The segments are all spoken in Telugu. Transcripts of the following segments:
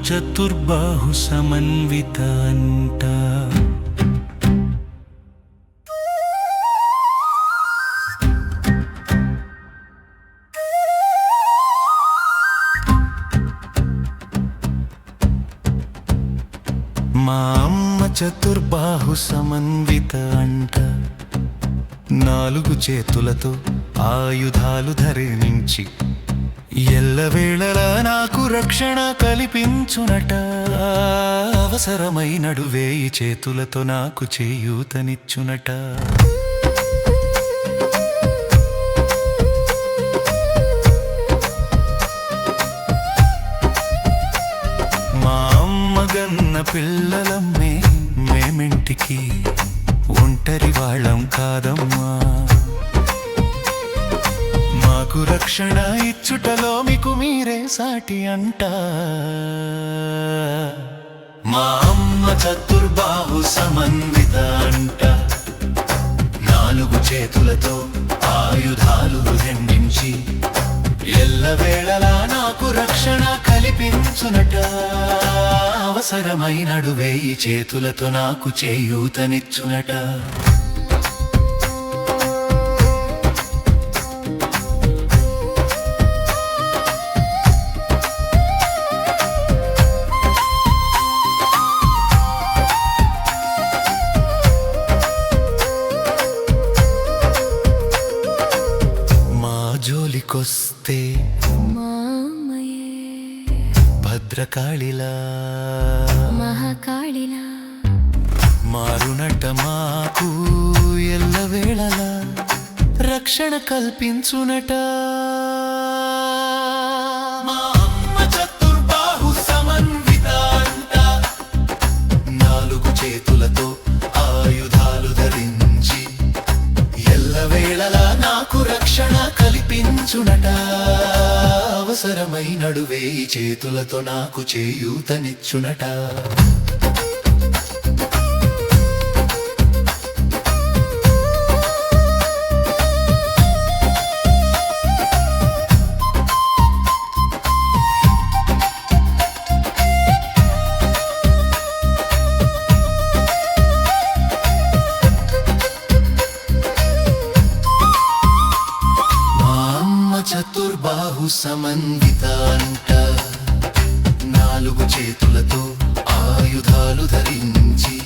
చతుర్బాహు సమన్విత అంట. మా అమ్మ చతుర్బాహు సమన్విత అంట. 4 చేతులతో ఆయుధాలు ధరించి ఎల్లవేళలా నాకు రక్షణ కల్పించునట. అవసరమైనడు 1000 చేతులతో నాకు చేయూతనిచ్చునట. మా అమ్మగన్న పిల్లలమ్మే మేమింటికి ఒంటరి వాళ్ళం కాదమ్మా. మాకు రక్షణ ఇచ్చుటలో మీకు మీరే సాటి అంట. మా అమ్మ చతుర్బాహు సమన్విత అంట. 4 చేతులతో ఆయుధాలు దండించి ఎల్లవేళలా నాకు రక్షణ కల్పించునట. అవసరమైనడు 1000 చేతులతో నాకు చేయూతనిచ్చునట. జోలికొస్తే భద్రకాళిలా మహాకాళిలా మారునట. మాకు ఎల్లవేళలా రక్షణ కల్పించునట. మా అమ్మ చతుర్బాహు సమన్విత అంట. 4 చేతులతో ఆయుధాలు ధరించి ఎల్లవేళలా నాకు రక్షణ కల్పించునట. అవసరమైనడు 1000 చేతులతో నాకు చేయూతనిచ్చునట. చతుర్బాహు సమన్విత అంట. 4 చేతులతో ఆయుధాలు ధరించి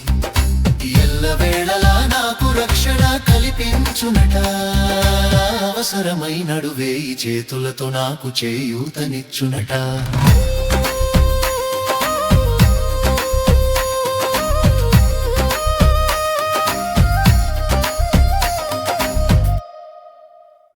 ఎల్లవేళలా నాకు రక్షణ కల్పించునట. అవసరమైనడు 1000 చేతులతో నాకు చేయూతనిచ్చునట.